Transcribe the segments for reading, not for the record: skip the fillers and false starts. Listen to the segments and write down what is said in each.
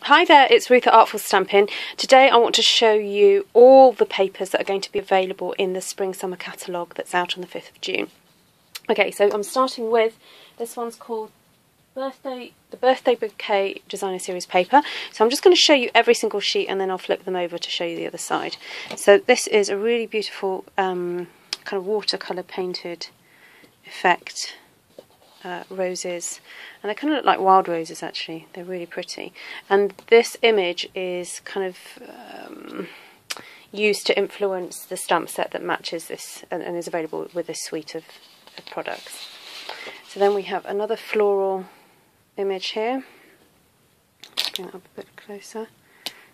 Hi there, it's Ruth at Artful Stampin'. Today I want to show you all the papers that are going to be available in the Spring Summer catalogue that's out on the 5th of June. Okay, so I'm starting with, this one's called the Birthday Bouquet Designer Series paper. So I'm just going to show you every single sheet and then I'll flip them over to show you the other side. So this is a really beautiful kind of watercolour painted effect. Roses, and they kind of look like wild roses actually. They're really pretty, and this image is kind of used to influence the stamp set that matches this and is available with this suite of products. So then we have another floral image here. Let's bring it up a bit closer,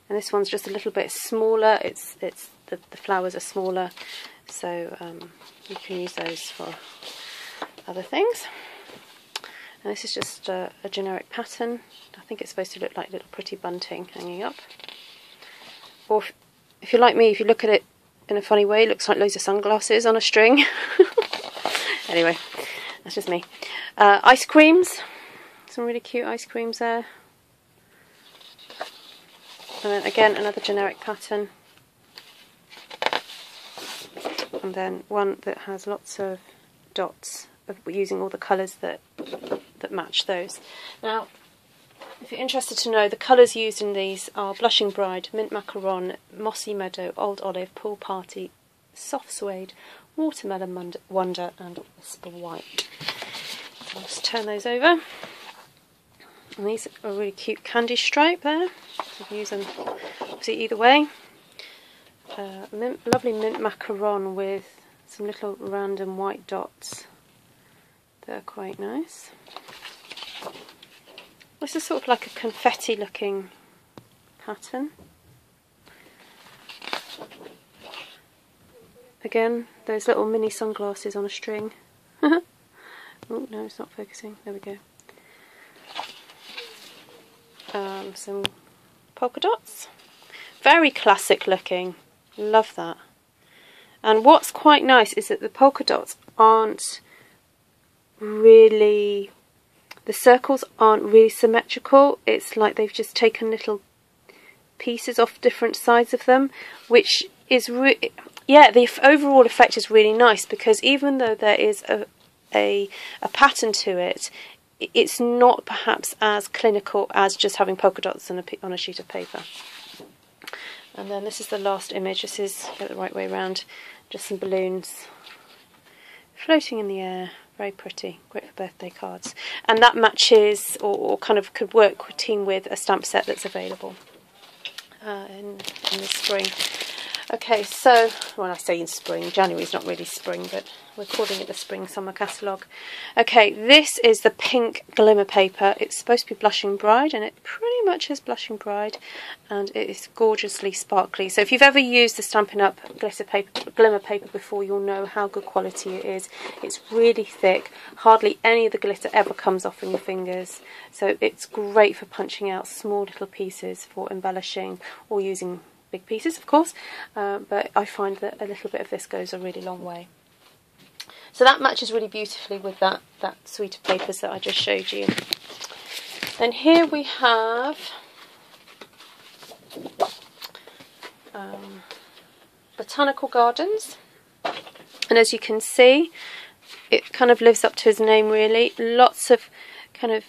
and this one's just a little bit smaller. It's the flowers are smaller, so you can use those for other things. And this is just a generic pattern. I think it's supposed to look like little pretty bunting hanging up. Or if you're like me, if you look at it in a funny way, it looks like loads of sunglasses on a string. Anyway, that's just me. Ice creams. Some really cute ice creams there. And then again, another generic pattern. And then one that has lots of dots, using all the colours that match those. Now, if you're interested to know, the colours used in these are Blushing Bride, Mint Macaron, Mossy Meadow, Old Olive, Pool Party, Soft Suede, Watermelon Wonder and Whisper White. So I'll just turn those over. And these are a really cute candy stripe there. So you can use them obviously either way. Lovely Mint Macaron with some little random white dots. They're quite nice. This is sort of like a confetti looking pattern. Again, those little mini sunglasses on a string. Oh no, it's not focusing. There we go. Some polka dots. Very classic looking. Love that. And what's quite nice is that the polka dots aren't really, the circles aren't really symmetrical. It's like they've just taken little pieces off different sides of them, which is yeah, the overall effect is really nice, because even though there is a pattern to it, it's not perhaps as clinical as just having polka dots on a sheet of paper. And then this is the last image. This is, get it the right way around, just some balloons floating in the air. Very pretty, great for birthday cards. And that matches, or kind of could work team with a stamp set that's available in the spring. Okay, so, well, I say in spring, January's not really spring, but we're calling it the Spring Summer catalogue. Okay, this is the pink Glimmer paper. It's supposed to be Blushing Bride, and it pretty much is Blushing Bride, and it is gorgeously sparkly. So if you've ever used the Stampin' Up Glimmer paper before, you'll know how good quality it is. It's really thick, hardly any of the glitter ever comes off in your fingers, so it's great for punching out small little pieces for embellishing or using big pieces, of course, but I find that a little bit of this goes a really long way. So that matches really beautifully with that suite of papers that I just showed you. And here we have Botanical Gardens, and as you can see, it kind of lives up to his name really. Lots of kind of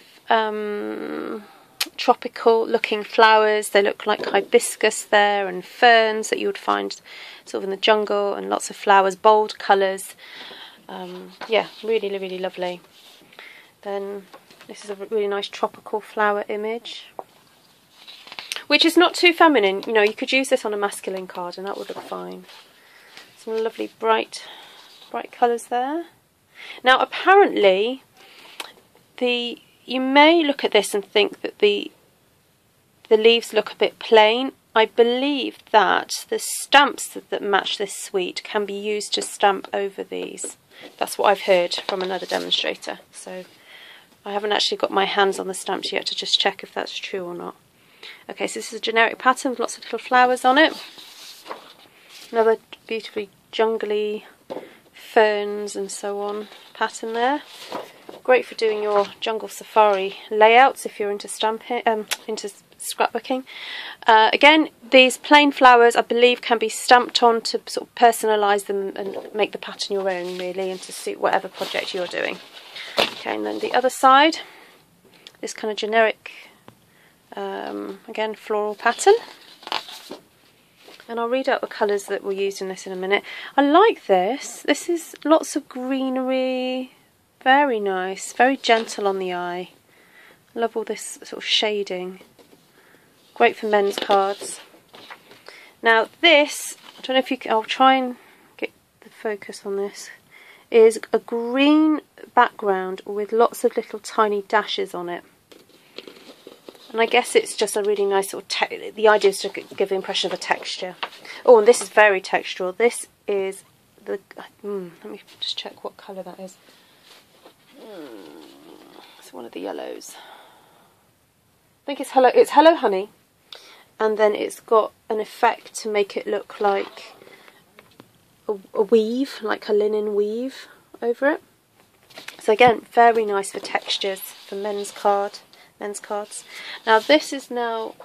tropical looking flowers. They look like hibiscus there, and ferns that you would find sort of in the jungle, and lots of flowers, bold colours. Yeah, really, really lovely. Then this is a really nice tropical flower image, which is not too feminine. You know, you could use this on a masculine card and that would look fine. Some lovely bright colours there. Now apparently you may look at this and think that the leaves look a bit plain. I believe that the stamps that match this suite can be used to stamp over these. That's what I've heard from another demonstrator. So I haven't actually got my hands on the stamps yet to just check if that's true or not. Okay, so this is a generic pattern with lots of little flowers on it. Another beautifully jungly ferns and so on pattern there. Great for doing your jungle safari layouts if you're into scrapbooking. Again, these plain flowers I believe can be stamped on to sort of personalise them and make the pattern your own really, and to suit whatever project you're doing. Okay, and then the other side, this kind of generic, again, floral pattern. And I'll read out the colours that were used in this in a minute. I like this. This is lots of greenery, very nice, very gentle on the eye. Love all this sort of shading. Great for men's cards. Now this, I don't know if you can, I'll try and get the focus on this, is a green background with lots of little tiny dashes on it. And I guess it's just a really nice sort of, the idea is to give the impression of a texture. Oh, and this is very textural. This is the, let me just check what colour that is. It's one of the yellows. I think it's Hello Honey. And then it's got an effect to make it look like a weave, like a linen weave over it. So again, very nice for textures, for men's cards. Now this is now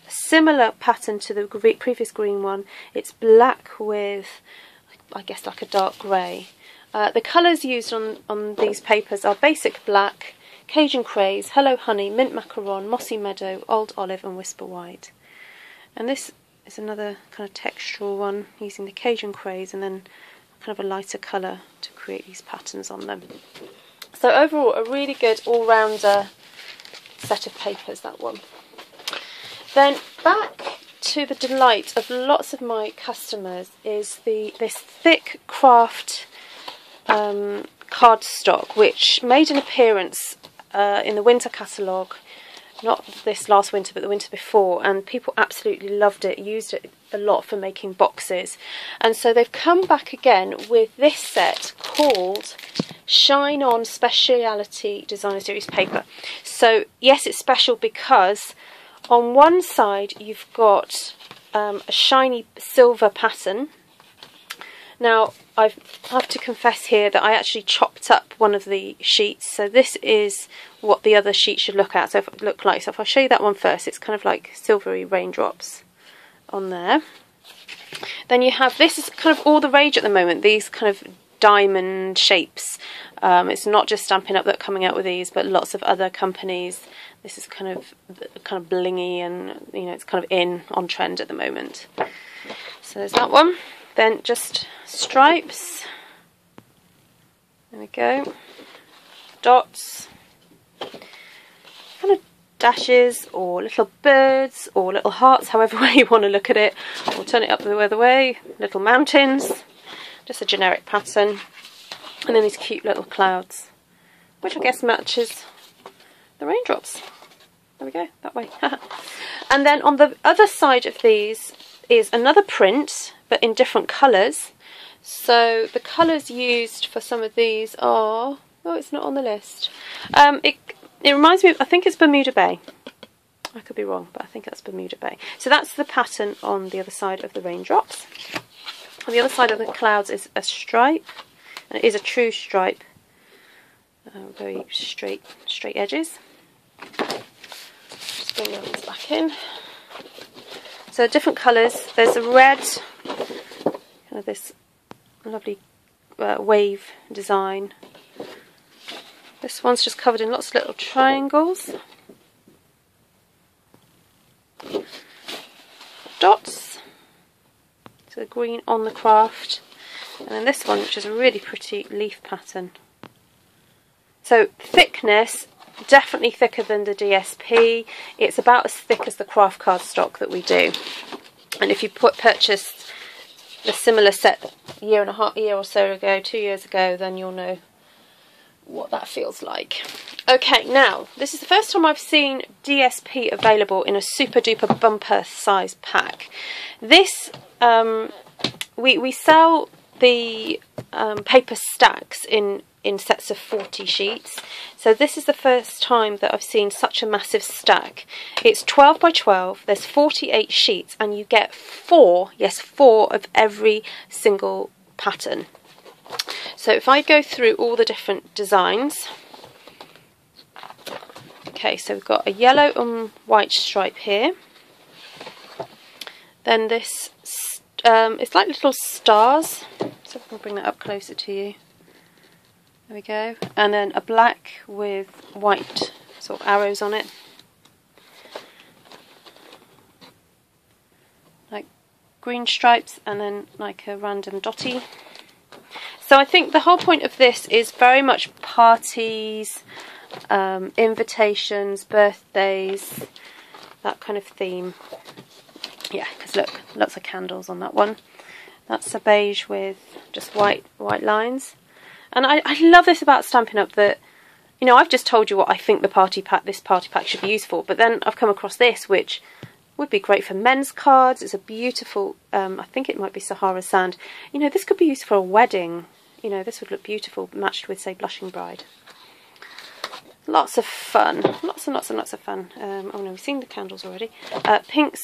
a similar pattern to the previous green one. It's black with, I guess, like a dark grey. The colours used on these papers are basic black, Cajun Craze, Hello Honey, Mint Macaron, Mossy Meadow, Old Olive and Whisper White. And this is another kind of textural one using the Cajun Craze and then kind of a lighter colour to create these patterns on them. So overall, a really good all-rounder set of papers, that one. Then back to the delight of lots of my customers is this thick craft cardstock, which made an appearance in the winter catalogue, not this last winter but the winter before, and people absolutely loved it, used it a lot for making boxes. And so they've come back again with this set called Shine On Speciality Designer Series paper. So yes, it's special because on one side you've got a shiny silver pattern. Now I have to confess here that I actually chopped up one of the sheets, so this is what the other sheet should look like. So if I show you that one first, it's kind of like silvery raindrops on there. Then you have, this is kind of all the rage at the moment, these kind of diamond shapes. It's not just Stampin' Up that are coming out with these, but lots of other companies. This is kind of blingy, and you know, it's kind of on trend at the moment. So there's that one. Then just stripes. There we go. Dots. Kind of dashes or little birds or little hearts, however way you want to look at it. Or turn it up the other way. Little mountains. Just a generic pattern. And then these cute little clouds, which I guess matches the raindrops. There we go, that way. And then on the other side of these is another print, but in different colours. So the colours used for some of these are, oh, it's not on the list. It reminds me of, I think it's Bermuda Bay. I could be wrong, but I think that's Bermuda Bay. So that's the pattern on the other side of the raindrops. On the other side of the clouds is a stripe, and it is a true stripe. Very straight edges. Just bring those back in. So different colours. There's a red, kind of this lovely wave design. This one's just covered in lots of little triangles. Dots. So green on the craft. And then this one, which is a really pretty leaf pattern. So thickness, definitely thicker than the DSP. It's about as thick as the craft cardstock that we do. And if you purchased a similar set a year or so ago, 2 years ago, then you'll know what that feels like. Okay, now this is the first time I've seen DSP available in a super duper bumper size pack. This we sell the paper stacks in sets of 40 sheets. So this is the first time that I've seen such a massive stack. It's 12 by 12, there's 48 sheets, and you get 4 of every single pattern. So if I go through all the different designs, Okay, so we've got a yellow and white stripe here. Then this, it's like little stars. So I can bring that up closer to you. There we go. And then a black with white sort of arrows on it. Like green stripes and then like a random dotty. So I think the whole point of this is very much parties, invitations, birthdays, that kind of theme. Yeah, because look, lots of candles on that one. That's a beige with just white lines. And I love this about Stampin' Up, that, you know, I've just told you what I think the this party pack should be used for, but then I've come across this, which would be great for men's cards. It's a beautiful, I think it might be Sahara Sand. You know, this could be used for a wedding. You know, this would look beautiful matched with, say, Blushing Bride. Lots of fun. Lots and lots and lots of fun. Oh no, we've seen the candles already. Pink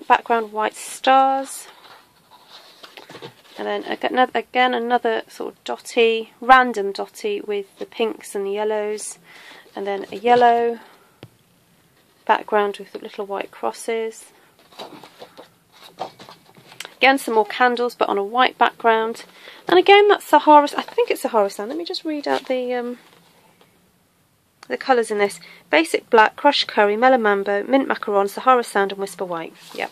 background, white stars. And then again another sort of dotty, random dotty with the pinks and the yellows. And then a yellow background with the little white crosses. Again, some more candles, but on a white background. And again, that's Sahara. I think it's Sahara Sand. Let me just read out the colours in this. Basic black, crushed curry, melon mambo, mint macaron, Sahara Sand, and whisper white. Yep.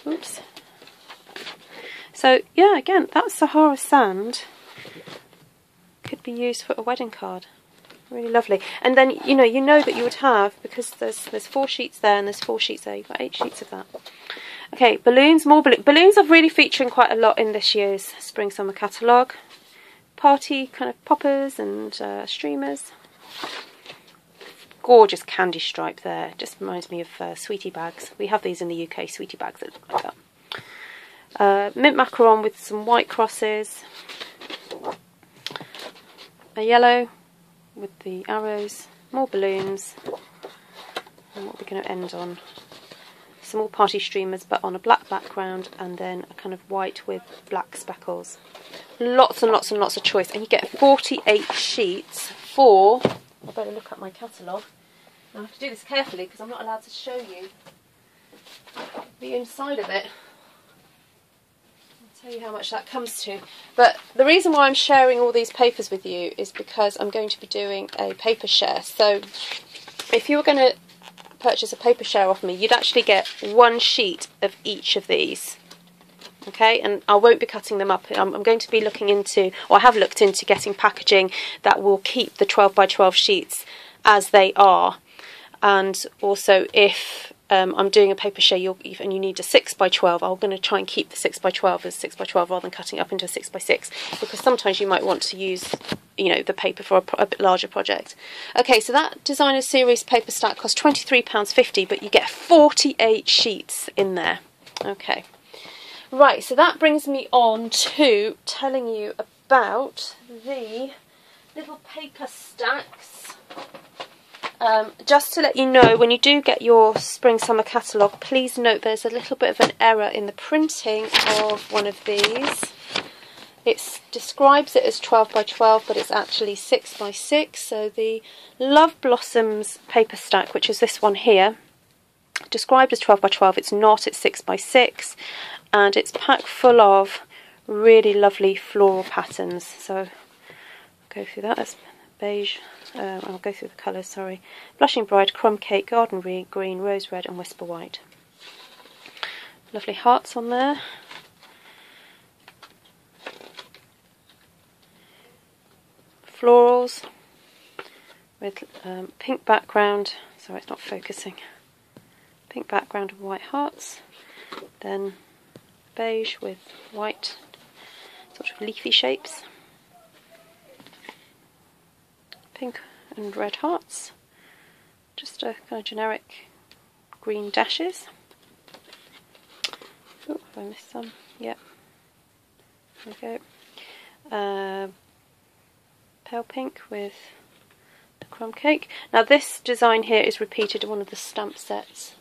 Oops. So yeah, again, that Sahara Sand could be used for a wedding card. Really lovely. And then you know that you would have, because there's 4 sheets there and there's 4 sheets there. You've got 8 sheets of that. Okay, balloons, more balloons. Balloons are really featuring quite a lot in this year's Spring Summer catalogue. Party kind of poppers and streamers. Gorgeous candy stripe there. Just reminds me of sweetie bags. We have these in the UK, sweetie bags that look like that. Mint macaron with some white crosses. A yellow with the arrows. More balloons. And what we're going to end on. Some more party streamers, but on a black background, and then a kind of white with black speckles. Lots and lots and lots of choice, and you get 48 sheets for. I better look at my catalogue. I have to do this carefully because I'm not allowed to show you the inside of it. I'll tell you how much that comes to. But the reason why I'm sharing all these papers with you is because I'm going to be doing a paper share. So if you were going to purchase a paper share off me, you'd actually get 1 sheet of each of these. Okay, and I won't be cutting them up. I'm going to be looking into, or I have looked into, getting packaging that will keep the 12 by 12 sheets as they are. And also, if I'm doing a paper share and you need a 6 by 12, I'm going to try and keep the 6 by 12 as 6 by 12 rather than cutting it up into a 6 by 6, because sometimes you might want to use, you know, the paper for a bit larger project. Okay, so that designer series paper stack costs £23.50, but you get 48 sheets in there. Okay. Right, so that brings me on to telling you about the little paper stacks. Just to let you know, when you do get your Spring Summer catalogue, please note there's a little bit of an error in the printing of one of these. It describes it as 12 by 12, but it's actually 6 by 6. So the Love Blossoms paper stack, which is this one here, described as 12 by 12, it's not, it's 6 by 6. And it's packed full of really lovely floral patterns. So I'll go through that. That's beige. I'll go through the colours, sorry. Blushing Bride, Crumb Cake, Garden Green, Rose Red and Whisper White. Lovely hearts on there. Florals with pink background. Sorry, it's not focusing. Pink background and white hearts. Then beige with white sort of leafy shapes, pink and red hearts, just a kind of generic green dashes. Oh, have I missed some? Yep, there we go. Pale pink with the crumb cake. Now this design here is repeated in one of the stamp sets.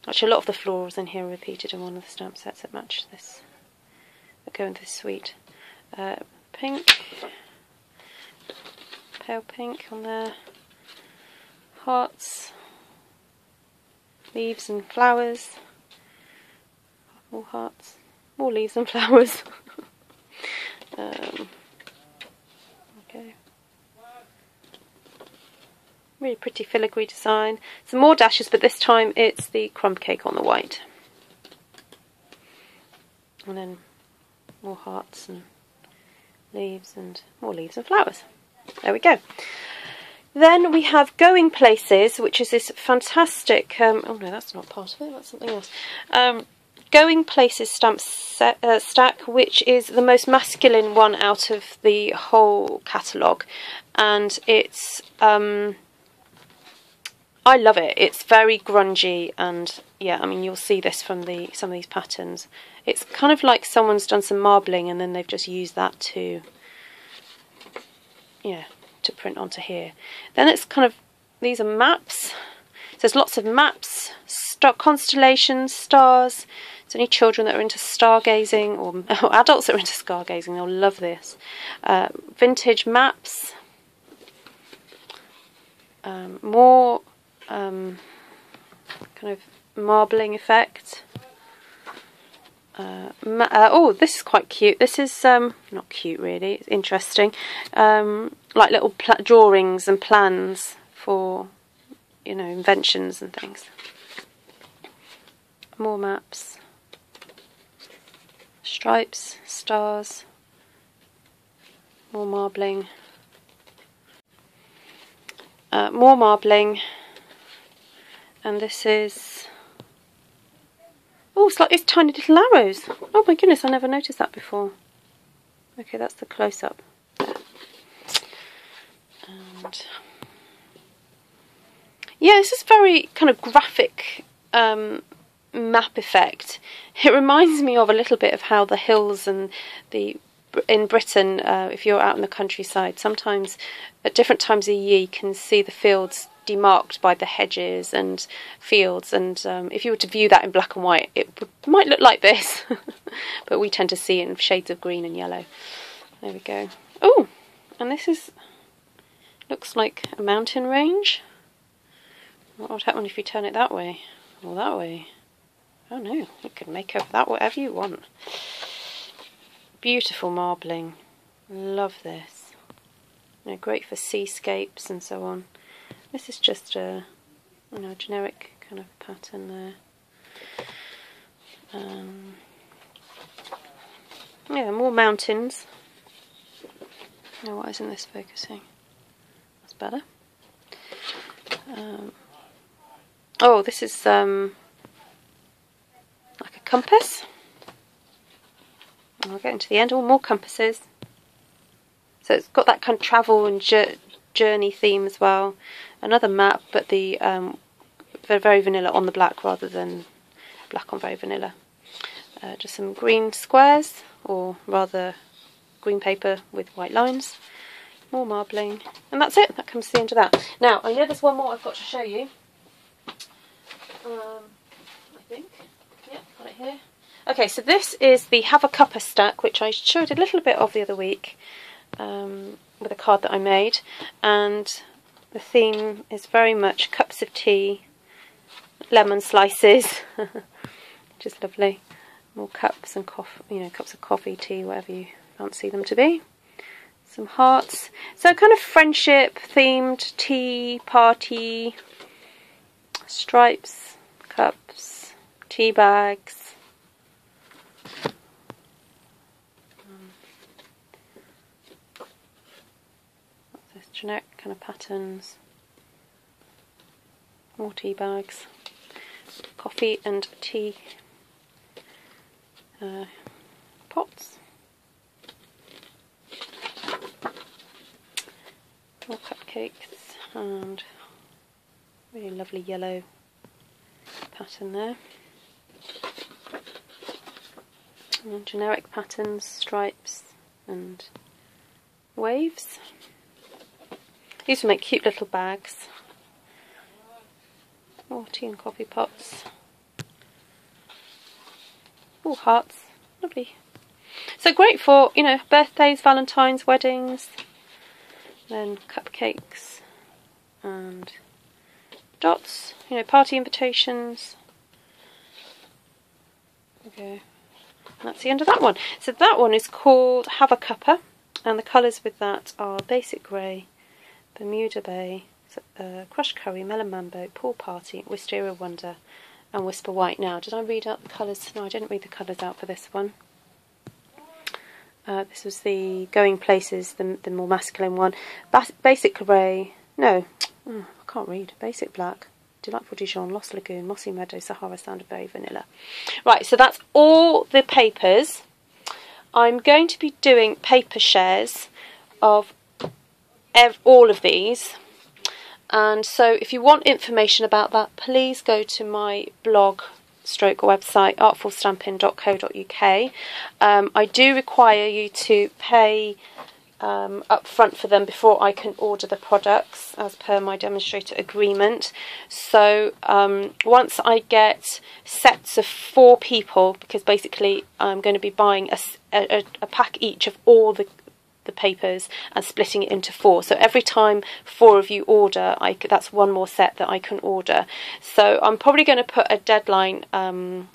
Actually, a lot of the florals in here are repeated in one of the stamp sets that match this, that go into this suite. Pink, pale pink on there, hearts, leaves and flowers, more hearts, more leaves and flowers. Okay. Really pretty filigree design. Some more dashes, but this time it's the crumb cake on the white. And then more hearts and leaves and more leaves and flowers. There we go. Then we have Going Places, which is this fantastic, oh no, that's not part of it, that's something else. Going Places stamp stack, which is the most masculine one out of the whole catalogue. And it's, I love it. It's very grungy, and yeah, I mean, you'll see this from some of these patterns. It's kind of like someone's done some marbling and then they've just used that to, yeah, to print onto here. Then it's kind of, these are maps. So there's lots of maps, constellations, stars. So any children that are into stargazing, or adults that are into stargazing, they'll love this. Vintage maps. More kind of marbling effect. Oh, this is quite cute. This is not cute really, it's interesting. Like little drawings and plans for, you know, inventions and things. More maps, stripes, stars, more marbling. More marbling, and this is, oh, it's like these tiny little arrows. Oh my goodness, I never noticed that before. Okay, that's the close-up. And yeah, this is very kind of graphic map effect. It reminds me of a little bit of how the hills and in Britain, if you're out in the countryside, sometimes at different times of year you can see the fields demarked by the hedges and fields, and if you were to view that in black and white it might look like this. But we tend to see it in shades of green and yellow. There we go. Oh, and this looks like a mountain range. What would happen if you turn it that way or that way? Oh no, you can make up that whatever you want. Beautiful marbling, love this. You know, great for seascapes and so on. This is just a, you know, generic kind of pattern there. Yeah, more mountains. No, why isn't this focusing? That's better. Oh, this is like a compass. I'll get into the end. All more compasses. So it's got that kind of travel and journey theme as well. Another map, but the very vanilla on the black rather than black on very vanilla. Just some green squares, or rather green paper with white lines. More marbling, and that's it. That comes to the end of that. Now I know there's one more I've got to show you. I think, yeah, got it here. Okay, so this is the Have a Cuppa stack, which I showed a little bit of the other week with a card that I made, and the theme is very much cups of tea, lemon slices, which is lovely. More cups and coffee, you know, cups of coffee, tea, whatever you fancy them to be. Some hearts. So kind of friendship themed, tea, party, stripes, cups, tea bags. Generic kind of patterns, more tea bags, coffee and tea pots, more cupcakes, and really lovely yellow pattern there. And generic patterns, stripes and waves. These will make cute little bags. More tea and coffee pots. All hearts. Lovely. So great for, you know, birthdays, Valentine's, weddings. Then cupcakes and dots, you know, party invitations. Okay, and that's the end of that one. So that one is called Have a Cuppa, and the colours with that are Basic Grey, Bermuda Bay, Crushed Curry, Melon Mambo, Pool Party, Wisteria Wonder, and Whisper White. Now, did I read out the colours? No, I didn't read the colours out for this one. This was the Going Places, the more masculine one. Basic Grey, no, I can't read. Basic Black, Delightful Dijon, Lost Lagoon, Mossy Meadow, Sahara Sound of Bay, Vanilla. Right, so that's all the papers. I'm going to be doing paper shares of all of these. And so if you want information about that, please go to my blog stroke website, artfulstampin.co.uk. I do require you to pay up front for them before I can order the products, as per my demonstrator agreement. So once I get sets of 4 people, because basically I'm going to be buying a pack each of all the papers and splitting it into 4. So every time 4 of you order, that's one more set that I can order. So I'm probably going to put a deadline on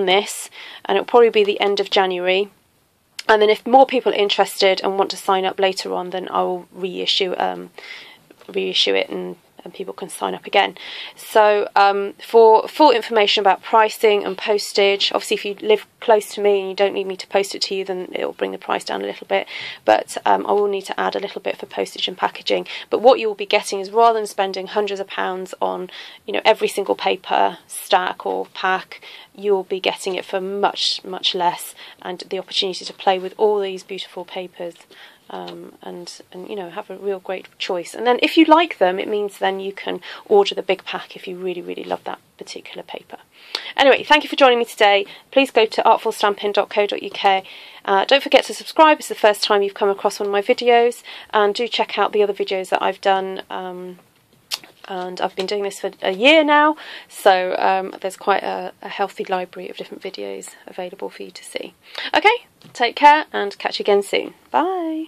this, and it'll probably be the end of January. And then if more people are interested and want to sign up later on, then I will reissue it, and people can sign up again. So for full information about pricing and postage, obviously if you live close to me and you don't need me to post it to you, then it will bring the price down a little bit. But I will need to add a little bit for postage and packaging. But what you will be getting is, rather than spending hundreds of pounds on, you know, every single paper stack or pack, you'll be getting it for much less, and the opportunity to play with all these beautiful papers. And you know, have a real great choice. And then if you like them, it means then you can order the big pack if you really love that particular paper. Anyway, thank you for joining me today. Please go to artfulstampin.co.uk. Don't forget to subscribe if it's the first time you've come across one of my videos, and do check out the other videos that I've done. And I've been doing this for a year now, so there's quite a healthy library of different videos available for you to see. Okay, take care and catch you again soon. Bye.